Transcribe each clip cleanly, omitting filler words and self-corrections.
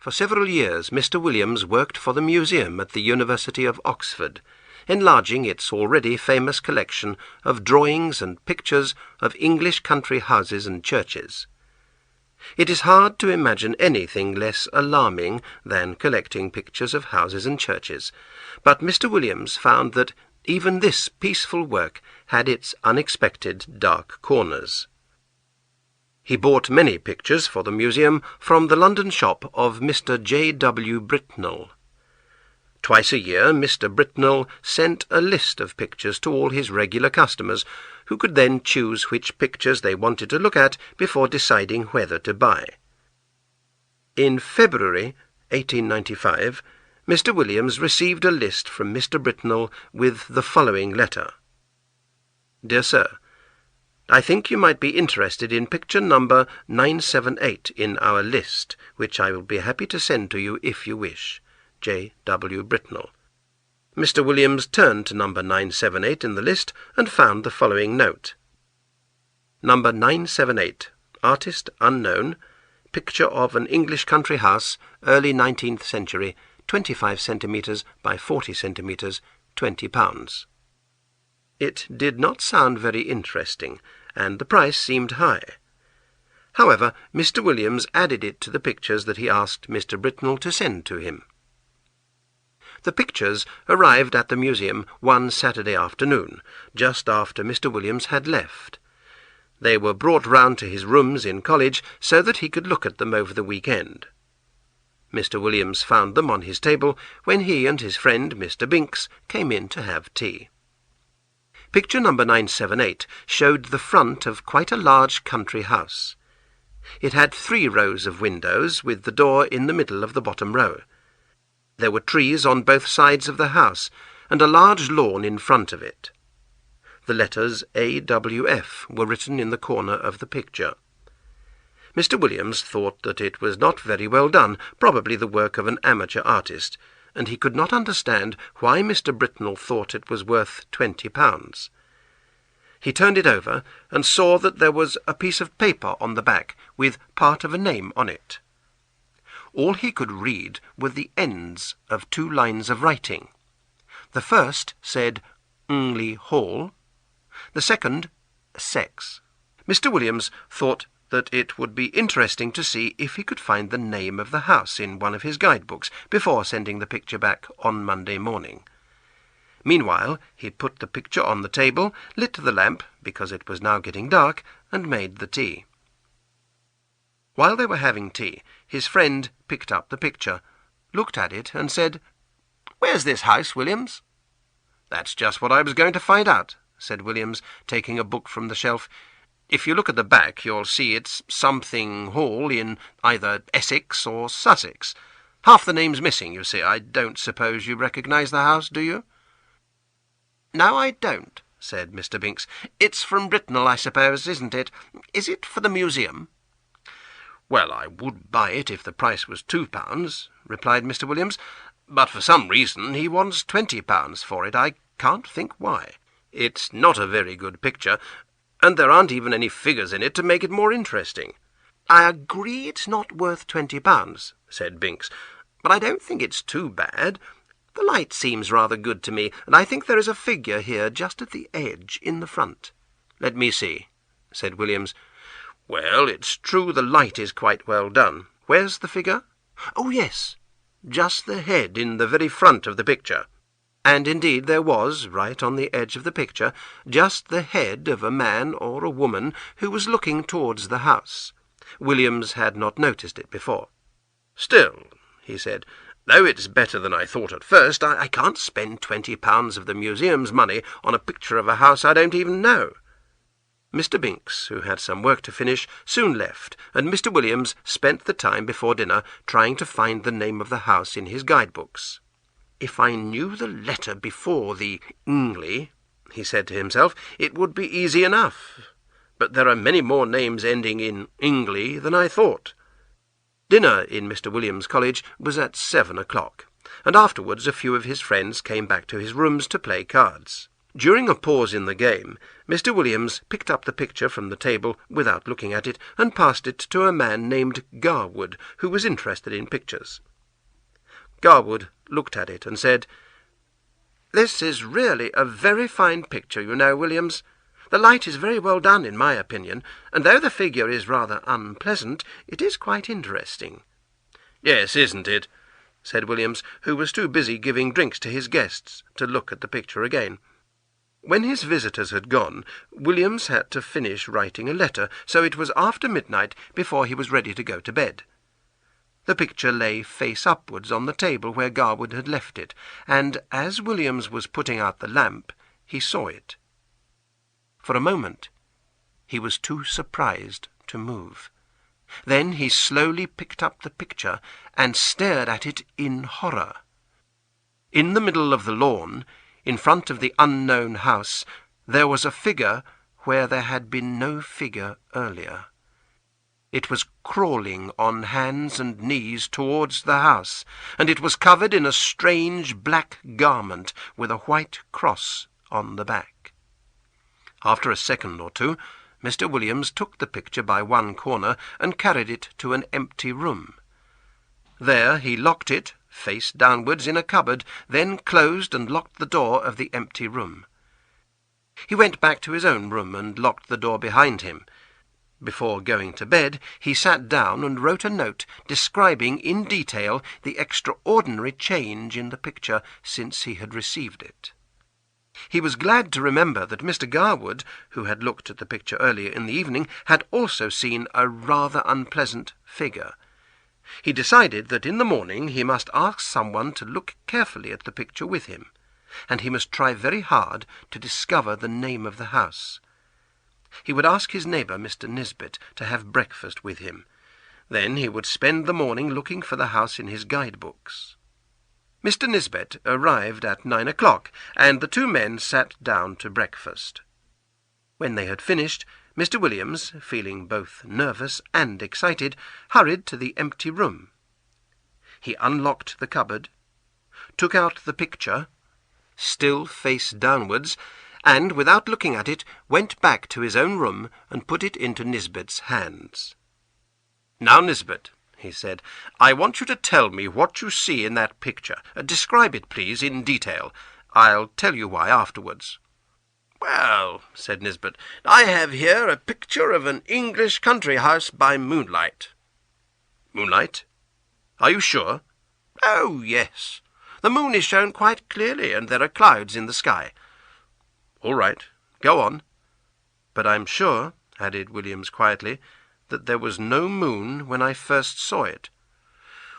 For several years Mr. Williams worked for the museum at the University of Oxford, enlarging its already famous collection of drawings and pictures of English country houses and churches. It is hard to imagine anything less alarming than collecting pictures of houses and churches, but Mr. Williams found that even this peaceful work had its unexpected dark corners. He bought many pictures for the museum from the London shop of Mr. J. W. Britnell. Twice a year Mr. Britnell sent a list of pictures to all his regular customers, who could then choose which pictures they wanted to look at before deciding whether to buy. In February 1895, Mr. Williams received a list from Mr. Britnell with the following letter. Dear Sir, I think you might be interested in picture number 978 in our list, which I will be happy to send to you if you wish. J. W. Britnell. Mr. Williams turned to number 978 in the list and found the following note. Number 978, artist unknown, picture of an English country house, early 19th century, 25 centimetres by 40 centimetres, £20. It did not sound very interesting, and the price seemed high. However, Mr. Williams added it to the pictures that he asked Mr. Britnell to send to him. The pictures arrived at the museum one Saturday afternoon, just after Mr. Williams had left. They were brought round to his rooms in college so that he could look at them over the weekend. Mr. Williams found them on his table when he and his friend Mr. Binks came in to have tea. Picture number 978 showed the front of quite a large country house. It had 3 rows of windows, with the door in the middle of the bottom row. There were trees on both sides of the house, and a large lawn in front of it. The letters AWF were written in the corner of the picture. Mr. Williams thought that it was not very well done, probably the work of an amateur artist, and he could not understand why Mr. Britnell thought it was worth £20. He turned it over and saw that there was a piece of paper on the back with part of a name on it. All he could read were the ends of 2 lines of writing. The first said Ngley Hall, the second Sex. Mr. Williams thought that it would be interesting to see if he could find the name of the house in one of his guidebooks before sending the picture back on Monday morning. Meanwhile, he put the picture on the table, lit the lamp, because it was now getting dark, and made the tea. While they were having tea, his friend picked up the picture, looked at it, and said, "Where's this house, Williams?" "That's just what I was going to find out," said Williams, taking a book from the shelf. "If you look at the back, you'll see it's something Hall in either Essex or Sussex. Half the name's missing, you see. I don't suppose you recognise the house, do you?" "No, I don't," said Mr. Binks. "It's from Britnell, I suppose, isn't it? Is it for the museum?" "Well, I would buy it if the price was £2, replied Mr. Williams, "but for some reason he wants £20 for it. I can't think why. It's not a very good picture, and there aren't even any figures in it to make it more interesting." "I agree it's not worth £20, said Binks, "but I don't think it's too bad. The light seems rather good to me, and I think there is a figure here just at the edge in the front." "Let me see," said Williams. "Well, it's true the light is quite well done. Where's the figure?" "Oh, yes, just the head in the very front of the picture." And indeed there was, right on the edge of the picture, just the head of a man or a woman who was looking towards the house. Williams had not noticed it before. "Still," he said, "though it's better than I thought at first, I can't spend £20 of the museum's money on a picture of a house I don't even know." Mr. Binks, who had some work to finish, soon left, and Mr. Williams spent the time before dinner trying to find the name of the house in his guidebooks. "If I knew the letter before the Ngley," he said to himself, "it would be easy enough. But there are many more names ending in Ngley than I thought." Dinner in Mr. Williams' college was at 7 o'clock, and afterwards a few of his friends came back to his rooms to play cards. During a pause in the game, Mr. Williams picked up the picture from the table without looking at it and passed it to a man named Garwood, who was interested in pictures. Garwood looked at it and said, "This is really a very fine picture, you know, Williams. The light is very well done, in my opinion, and though the figure is rather unpleasant, it is quite interesting." "Yes, isn't it?" said Williams, who was too busy giving drinks to his guests to look at the picture again. When his visitors had gone, Williams had to finish writing a letter, so it was after midnight before he was ready to go to bed. The picture lay face upwards on the table where Garwood had left it, and as Williams was putting out the lamp, he saw it. For a moment he was too surprised to move. Then he slowly picked up the picture and stared at it in horror. In the middle of the lawn, in front of the unknown house, there was a figure where there had been no figure earlier. It was crawling on hands and knees towards the house, and it was covered in a strange black garment with a white cross on the back. After a second or two, Mr. Williams took the picture by one corner and carried it to an empty room. There he locked it, face downwards, in a cupboard, then closed and locked the door of the empty room. He went back to his own room and locked the door behind him. Before going to bed, he sat down and wrote a note describing in detail the extraordinary change in the picture since he had received it. He was glad to remember that Mr. Garwood, who had looked at the picture earlier in the evening, had also seen a rather unpleasant figure. He decided that in the morning he must ask someone to look carefully at the picture with him, and he must try very hard to discover the name of the house. He would ask his neighbour, Mr. Nisbet, to have breakfast with him. Then he would spend the morning looking for the house in his guide-books. Mr. Nisbet arrived at 9 o'clock, and the two men sat down to breakfast. When they had finished, Mr. Williams, feeling both nervous and excited, hurried to the empty room. He unlocked the cupboard, took out the picture, still face downwards, and, without looking at it, went back to his own room and put it into Nisbet's hands. "Now, Nisbet," he said, "I want you to tell me what you see in that picture. Describe it, please, in detail. I'll tell you why afterwards." "Well," said Nisbet, "I have here a picture of an English country house by moonlight." "Moonlight? Are you sure?" "Oh, yes. The moon is shown quite clearly, and there are clouds in the sky." "All right, go on." "But I'm sure," added Williams quietly, "that there was no moon when I first saw it."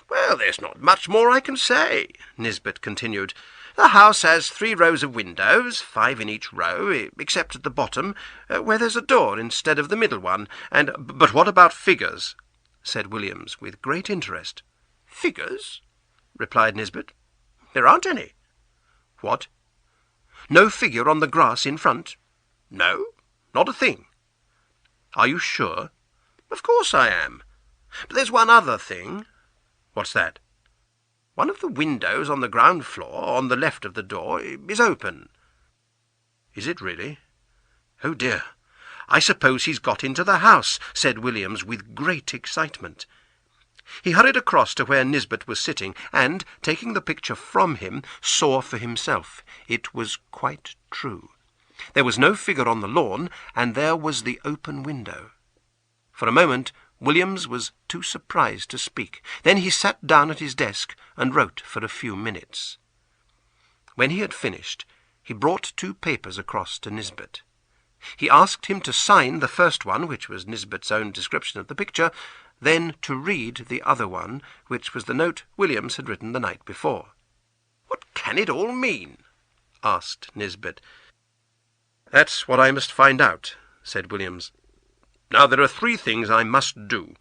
"Well, there's not much more I can say," Nisbet continued. "The house has 3 rows of windows, 5 in each row, except at the bottom, where there's a door instead of the middle one, and—" "But what about figures?" said Williams, with great interest. "Figures?" replied Nisbet. "There aren't any." "What? No figure on the grass in front?" "No, not a thing." "Are you sure?" "Of course I am. But there's one other thing." "What's that?" "One of the windows on the ground floor, on the left of the door, is open." "Is it really? Oh dear, I suppose he's got into the house," said Williams with great excitement. He hurried across to where Nisbet was sitting, and, taking the picture from him, saw for himself. It was quite true. There was no figure on the lawn, and there was the open window. For a moment Williams was too surprised to speak. Then he sat down at his desk and wrote for a few minutes. When he had finished, he brought 2 papers across to Nisbet. He asked him to sign the first one, which was Nisbet's own description of the picture, then to read the other one, which was the note Williams had written the night before. "What can it all mean?" asked Nisbet. "That's what I must find out," said Williams. "Now, there are 3 things I must do.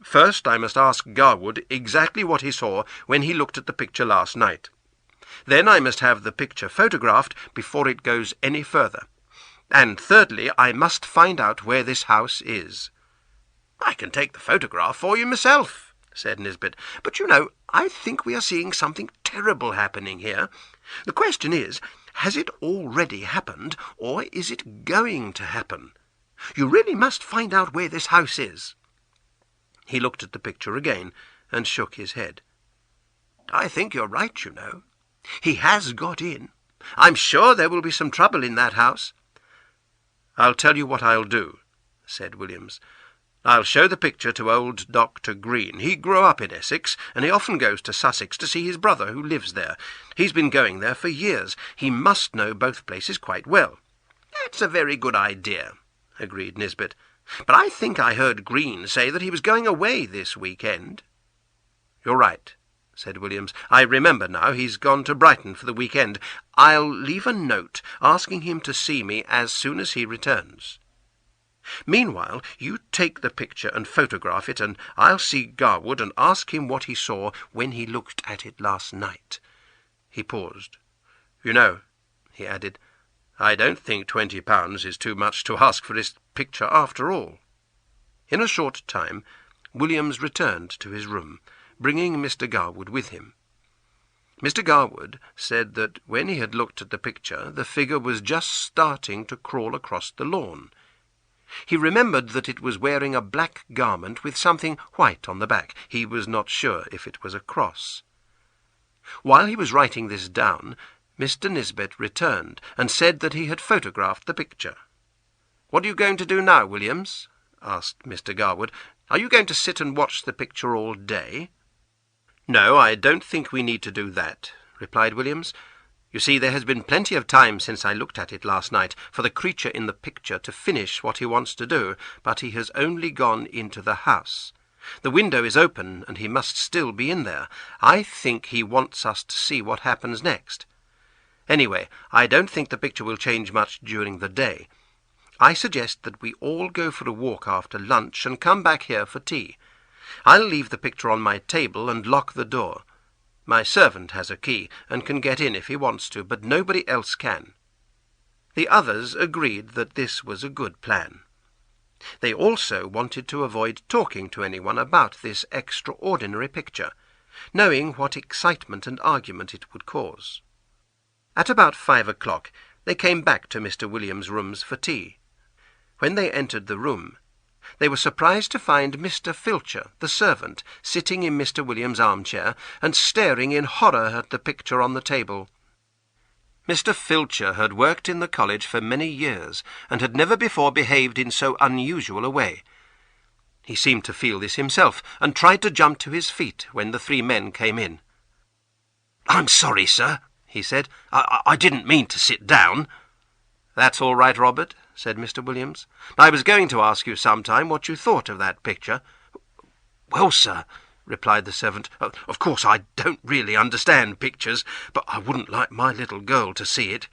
First, I must ask Garwood exactly what he saw when he looked at the picture last night. Then I must have the picture photographed before it goes any further. And thirdly, I must find out where this house is." "I can take the photograph for you myself," said Nisbet. "But, you know, I think we are seeing something terrible happening here. The question is, Has it already happened, or is it going to happen? You really must find out where this house is." He looked at the picture again and shook his head. "I think you're right, you know. He has got in. I'm sure there will be some trouble in that house." "I'll tell you what I'll do," said Williams. "I'll show the picture to old Dr. Green. He grew up in Essex, and he often goes to Sussex to see his brother, who lives there. He's been going there for years. He must know both places quite well." "That's a very good idea," agreed Nisbet. "But I think I heard Green say that he was going away this weekend." "You're right," said Williams. "I remember now. He's gone to Brighton for the weekend. I'll leave a note asking him to see me as soon as he returns. Meanwhile, you take the picture and photograph it, and I'll see Garwood and ask him what he saw when he looked at it last night." He paused. "You know," he added, "I don't think £20 is too much to ask for this picture after all." In a short time, Williams returned to his room, bringing Mr. Garwood with him. Mr. Garwood said that when he had looked at the picture, the figure was just starting to crawl across the lawn. He remembered that it was wearing a black garment with something white on the back. He was not sure if it was a cross. While he was writing this down, Mr. Nisbet returned and said that he had photographed the picture. "What are you going to do now, Williams?" asked Mr. Garwood. "Are you going to sit and watch the picture all day?" "No, I don't think we need to do that," replied Williams. "You see, there has been plenty of time since I looked at it last night for the creature in the picture to finish what he wants to do, but he has only gone into the house. The window is open, and he must still be in there. I think he wants us to see what happens next. Anyway, I don't think the picture will change much during the day. I suggest that we all go for a walk after lunch and come back here for tea. I'll leave the picture on my table and lock the door. My servant has a key and can get in if he wants to, but nobody else can." The others agreed that this was a good plan. They also wanted to avoid talking to anyone about this extraordinary picture, knowing what excitement and argument it would cause. At about 5 o'clock they came back to Mr. Williams' rooms for tea. When they entered the room, they were surprised to find Mr. Filcher, the servant, sitting in Mr. Williams' armchair and staring in horror at the picture on the table. Mr. Filcher had worked in the college for many years and had never before behaved in so unusual a way. He seemed to feel this himself and tried to jump to his feet when the three men came in. "I'm sorry, sir," he said. I didn't mean to sit down." "That's all right, Robert," said Mr. Williams. "I was going to ask you sometime what you thought of that picture." "Well, sir," replied the servant, "of course I don't really understand pictures, but I wouldn't like my little girl to see it.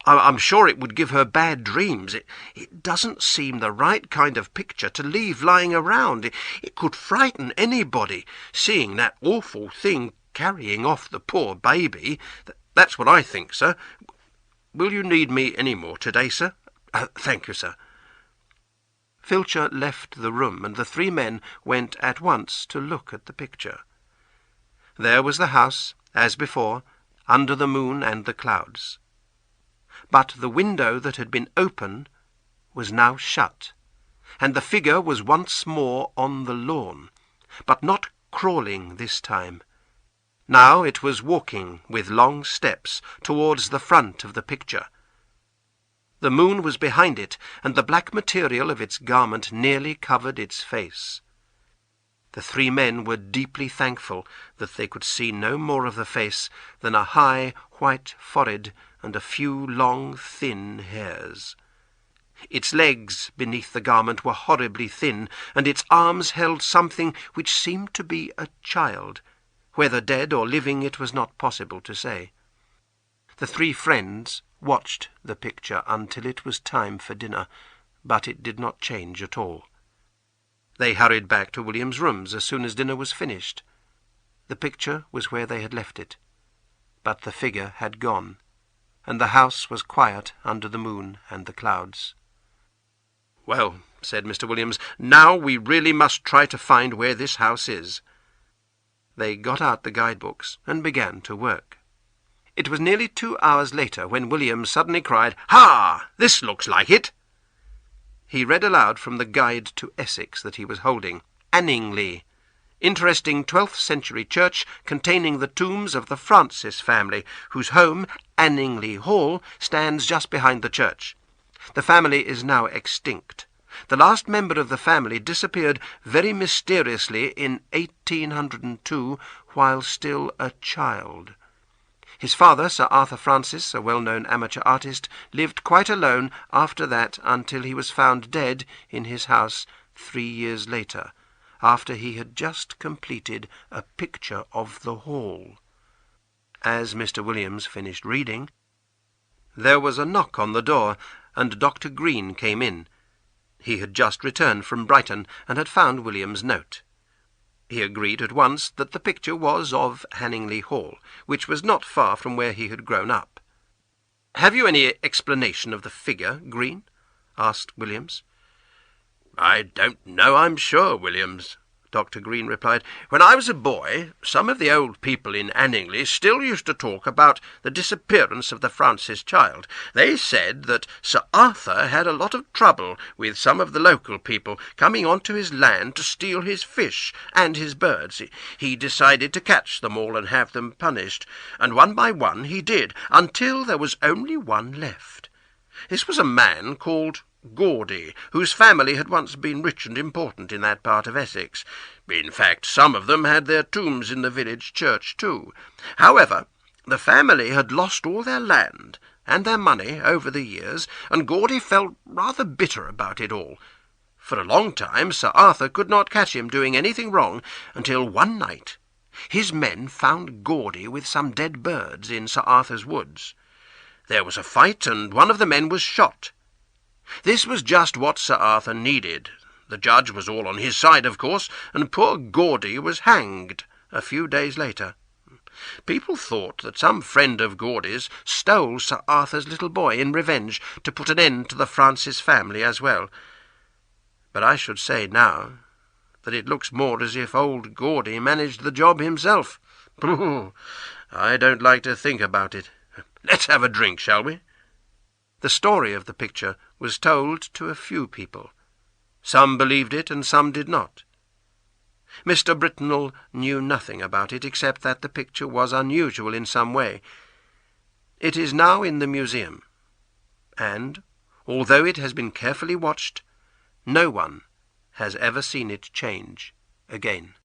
I'm sure it would give her bad dreams. It doesn't seem the right kind of picture to leave lying around. It could frighten anybody, seeing that awful thing carrying off the poor baby. That's what I think, sir. Will you need me any more today, sir?" "Thank you, sir." Filcher left the room, and the three men went at once to look at the picture. There was the house, as before, under the moon and the clouds. But the window that had been open was now shut, and the figure was once more on the lawn, but not crawling this time. Now it was walking with long steps towards the front of the picture. The moon was behind it, and the black material of its garment nearly covered its face. The three men were deeply thankful that they could see no more of the face than a high white forehead and a few long thin hairs. Its legs beneath the garment were horribly thin, and its arms held something which seemed to be a child. Whether dead or living it was not possible to say. The three friends watched the picture until it was time for dinner, but it did not change at all. They hurried back to William's rooms as soon as dinner was finished. The picture was where they had left it, but the figure had gone, and the house was quiet under the moon and the clouds. "Well," said Mr. Williams, "now we really must try to find where this house is." They got out the guidebooks and began to work. It was nearly 2 hours later when Williams suddenly cried, "Ha! This looks like it!" He read aloud from the Guide to Essex that he was holding. "Anningley. Interesting 12th century church containing the tombs of the Francis family, whose home, Anningley Hall, stands just behind the church. The family is now extinct. The last member of the family disappeared very mysteriously in 1802 while still a child. His father, Sir Arthur Francis, a well-known amateur artist, lived quite alone after that until he was found dead in his house 3 years later, after he had just completed a picture of the hall." As Mr. Williams finished reading, there was a knock on the door, and Dr. Green came in. He had just returned from Brighton and had found William's note. He agreed at once that the picture was of Anningley Hall, which was not far from where he had grown up. "Have you any explanation of the figure, Green?" asked Williams. "I don't know, I'm sure, Williams," Dr. Green replied. "When I was a boy, some of the old people in Anningley still used to talk about the disappearance of the Francis child. They said that Sir Arthur had a lot of trouble with some of the local people coming onto his land to steal his fish and his birds. He decided to catch them all and have them punished, and one by one he did, until there was only one left. This was a man called Gawdy, whose family had once been rich and important in that part of Essex. In fact, some of them had their tombs in the village church too. However, the family had lost all their land and their money over the years, and Gawdy felt rather bitter about it all. For a long time Sir Arthur could not catch him doing anything wrong, until one night his men found Gawdy with some dead birds in Sir Arthur's woods. There was a fight, and one of the men was shot. This was just what Sir Arthur needed. The judge was all on his side, of course, and poor Gawdy was hanged a few days later. People thought that some friend of Gawdy's stole Sir Arthur's little boy in revenge to put an end to the Francis family as well. But I should say now that it looks more as if old Gawdy managed the job himself. I don't like to think about it. Let's have a drink, shall we?" The story of the picture was told to a few people. Some believed it and some did not. Mr. Britnell knew nothing about it except that the picture was unusual in some way. It is now in the museum, and, although it has been carefully watched, no one has ever seen it change again.